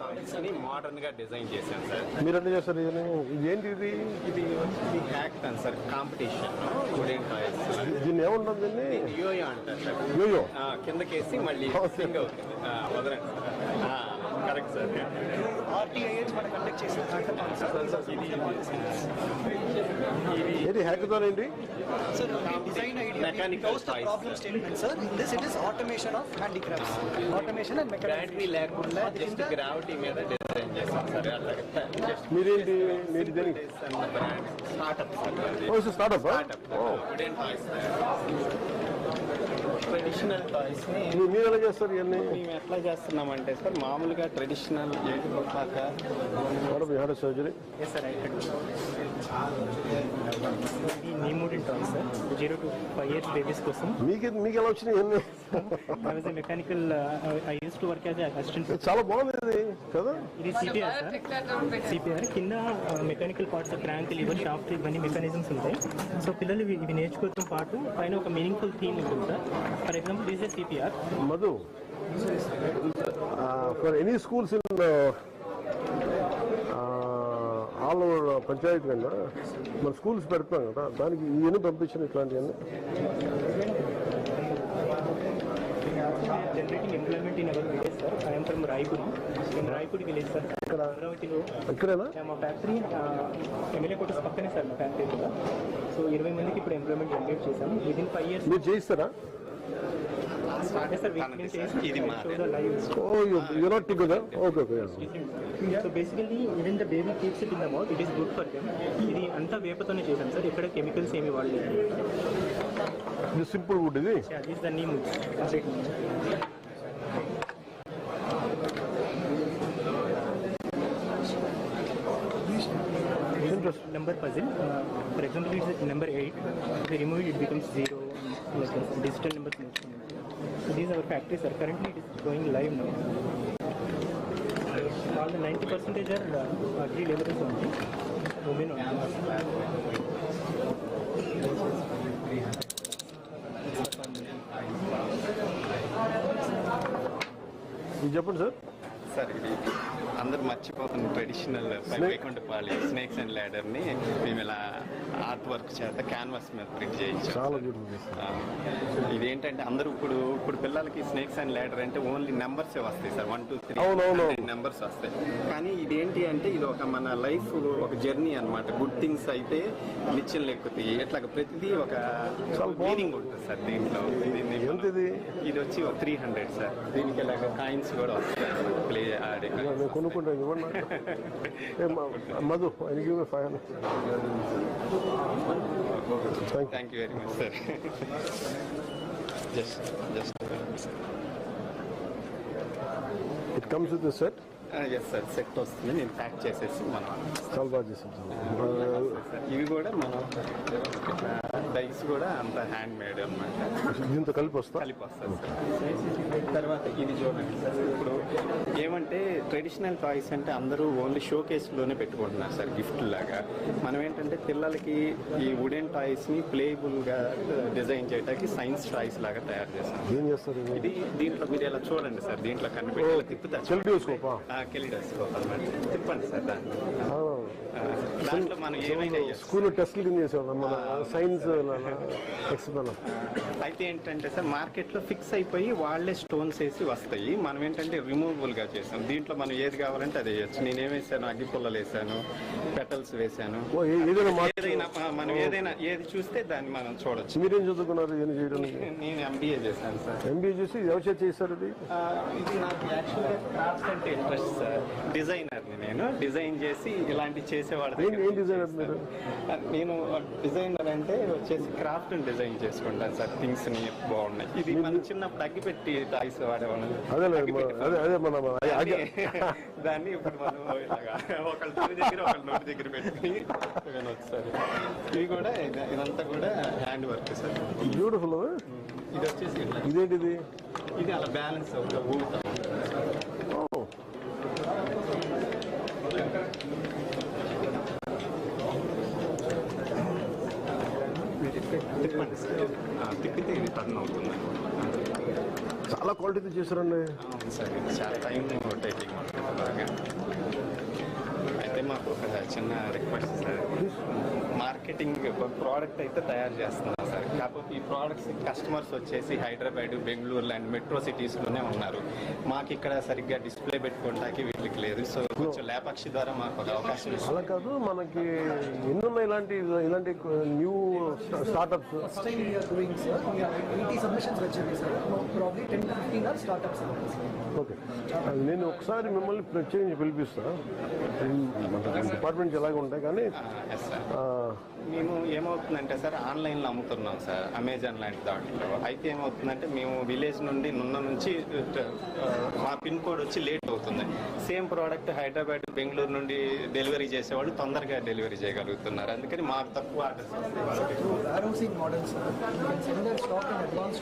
Toys ని modern గా design చేశాను సార్. మీరు ఎట్లా చేస్తారు? ఇది ఏంటి? ఇది hackathon sir, competition wooden toys. దీన్ని ఏముంటుంది? దీన్ని యోయో అంటారు సార్. యోయో కిందకేసి మళ్ళీ స్వింగ్ అవుతుంది. వదలండి సార్. Correct sir. RTIH మనం కండక్ట్ చేసే హ్యాకథాన్ సార్. ఏంటి హ్యాకథాన్ ఏంటి? Sir, the design idea, Mechanical the toys, problem statement, sir. In this, it is automation of handicrafts. Automation and battery mechanization. లేకుండా just gravity మీద design చేస్తాం sir. అలాగే మీరేంటి? మీరు దేనికి startup sir. Startup? Wooden toys, traditional toys ని మీరు ఎలా చేస్తారు ఇవన్నీ? మేము ఎట్లా చేస్తున్నామంటే సార్, మామూలుగా traditional surgery Yes, sir, I can. The new modern toys, sir. 0 to 5 years babies కోసం. మీకు ఎలా వచ్చినాయి ఇవన్నీ? I was a mechanical. I used to work as an assistant. చాలా బాగుంది ఇది కదా. ఇది CPR, sir. CPR కింద mechanical parts, crank, lever, shaft, ఇవన్నీ మెకానిజమ్స్ ఉంటాయి. సో పిల్లలు ఇవి నేర్చుకోవడం పాటు పైన ఒక మీనింగ్ఫుల్ థీమ్ ఉంటుంది sir. For example this is CPR. Madhu, for any schools in all over panchayati కన్నా మన స్కూల్స్ పెడుతున్నాం కదా, దానికి ఇవన్నీ పంపించిన ఇట్లాంటివన్నీ. Generating employment in our village sir. I am from Raipur. నేను రాయపూర్ విలేజ్ సార్. ఇక్కడ అమరావతిలో ఇక్కడేనా మా ఫ్యాక్టరీ ఎమ్మెల్యే కోటర్స్ పక్కనే సార్ మా ఫ్యాక్టరీ కూడా. సో 20 మందికి ఇప్పుడు ఎంప్లాయ్మెంట్ జనరేట్ చేశాము. Within 5 years. మీరు చేయిస్తారా? ఇది మాదే. You not together. Okay. So basically even the baby keeps it in the mouth, it is good for them. ఇది అంతా వేపతోనే చేశాం సార్. ఇక్కడ కెమికల్స్ ఏమి వాడలేదు. ఇది సింపుల్ వుడ్. ఇది this the neem complete. Number puzzle. For example, it's number 8. If we remove it, it becomes 0. Like digital numbers. So these are our factories, sir. Currently, it is going live now. All the 90% are agri laborers only. Women only. ఇది చెప్పండి sir. Sir ఇది అందరు మర్చిపోతున్న traditional వైకుంఠపాళి snakes and ladder ని మేము ఇలా art work చేత canvas మీద print చేయించాం. చాలా బ్యూటిఫుల్. ఇదేంటంటే అందరూ ఇప్పుడు పిల్లలకి స్నేక్స్ అండ్ ల్యాడర్ అంటే ఓన్లీ నెంబర్స్ వస్తాయి సార్. 1 2 3 నెంబర్స్ వస్తాయి. కానీ ఇదేంటి అంటే ఇది ఒక మన లైఫ్ ఒక జర్నీ అన్నమాట. గుడ్ థింగ్స్ అయితే నిత్యం ఎక్కుతాయి. ఎట్లా ప్రతిదీ ఒక మీనింగ్ ఉంటుంది సార్ దీంట్లో. ఇది వచ్చి 300 సార్. దీనికి ఇలాగ కాయిన్స్ కూడా వస్తాయి ప్లే ఆడే. కొనుక్కుంటాను Madhu. I give 500. Thank you very much sir. Just it comes with the set. Yes sir, set వస్తుంది. నేను ప్యాక్ చేసేసి మనం చాలా బాగా చేసాం. ఇవి కూడా మనం డైస్ కూడా అంత హ్యాండ్ మేడ్ అనమాట. దీంతో కలిపి వస్తుంది సార్. తర్వాత ఇది చూడండి సార్. ఇప్పుడు ఏమంటే ట్రెడిషనల్ టాయ్స్ అంటే అందరూ ఓన్లీ షో కేసులోనే పెట్టుకుంటున్నారు సార్, గిఫ్ట్ లాగా. మనం ఏంటంటే పిల్లలకి ఈ వుడెన్ టాయ్స్ ని ప్లేబుల్ గా డిజైన్ చేయడానికి సైన్స్ టాయ్స్ లాగా తయారు చేస్తాం. ఏం చేస్తారు ఇది దీంట్లో మీరు ఇలా చూడండి సార్. దీంట్లో కనిపెట్టి తిప్పుతారు. కెలిడోస్కోప్ అనమాట. తిప్పండి సార్. దాంట్లో మనం ఏమైనా స్కూల్ టెస్ట్లు కింద చేసేవాళ్ళం మన సైన్స్ ఎక్స్పెరిమెంట్. అయితే ఏంటంటే సార్ మార్కెట్లో ఫిక్స్ అయిపోయి వాళ్ళే స్టోన్స్ వేసి వస్తాయి. మనం ఏంటంటే రిమూవబుల్ గా చేసాం. దీంట్లో మనం ఏది కావాలంటే అది వేయచ్చు. నేను ఏమేసాను, అగ్గిపుల్లలు వేసాను, పెటల్స్ వేసాను. ఏదైనా మనం ఏదైనా ఏది చూస్తే దాన్ని మనం చూడొచ్చు. మీరేం చదువుకున్నారు ఏం చేయడానికి? నేను MBA చేశాను సార్. MBA చేసి ఎవరు చేశారు? ఇది నాకు యాక్చువల్గా క్రాఫ్ట్స్ అంటే ఇంట్రెస్ట్ సార్. డిజైనర్ని నేను. డిజైన్ చేసి ఇలాంటి చేసేవాడు. ఏం డిజైనర్ మీరు? నేను డిజైనర్ అంటే వచ్చేసి క్రాఫ్ట్ డిజైన్ చేసుకుంటాను సార్. థింగ్స్ ని బాగున్నాయి. ఇది మనం చిన్నప్పుడు అగ్గిపెట్టి టాయ్స్ వాడేవాళ్ళం. అదే మన దాన్ని ఇప్పుడు మనం ఇలాగా ఒకళ్ళ చెవి దగ్గర ఒకళ్ళ నోటి దగ్గర పెట్టుకుని సార్. ఇవి కూడా ఇదంతా కూడా హ్యాండ్ వర్క్ సార్. బ్యూటిఫుల్. ఇది వచ్చేసి ఇదేంటిది? ఇది అలా బ్యాలెన్స్ ఊగుతాం. తిప్పితే ఇది టర్న్ అవుతుంది. చాలా క్వాలిటీతో చేశారండి. సరే, చాలా టైం టేకింగ్ బాగా. చిన్న రిక్వెస్ట్ సార్. మార్కెటింగ్ ప్రోడక్ట్ అయితే తయారు చేస్తున్నాం సార్. కాకపోతే ఈ ప్రోడక్ట్స్ కస్టమర్స్ వచ్చేసి హైదరాబాద్, బెంగళూరు లాంటి మెట్రో సిటీస్లోనే ఉన్నారు. మాకు ఇక్కడ సరిగ్గా డిస్ప్లే పెట్టుకోవడానికి వీళ్ళకి లేదు. సో కొంచెం లేపాక్షి ద్వారా మాకు ఒక అవకాశం ఇస్తుంది. అలా కాదు, మనకి ఎన్ని ఉన్నాయి ఇలాంటి new startups? First time we are doing, sir. We are 80 submissions వచ్చాయి, sir. Probably 10 to 15 are startups. Okay, నేను ఒకసారి మిమ్మల్ని ప్రత్యేకించి పిలిపిస్తా. మన డిపార్ట్మెంట్స్ ఎలాగ ఉంటాయి కానీ ఎస్ సార్. మేము ఏమవుతుందంటే సార్ ఆన్లైన్లో అమ్ముతున్నాం సార్, అమెజాన్ లాంటి దాంట్లో. అయితే ఏమవుతుందంటే మేము విలేజ్ నుండి నున్న నుంచి మా పిన్ కోడ్ వచ్చి లేట్ అవుతుంది. సేమ్ ప్రోడక్ట్ హైదరాబాద్, బెంగళూరు నుండి డెలివరీ చేసేవాళ్ళు తొందరగా డెలివరీ చేయగలుగుతున్నారు. అందుకని మాకు తక్కువ ఆర్డర్స్ వస్తాయి. Warehousing models, sir. You can send their stock in advance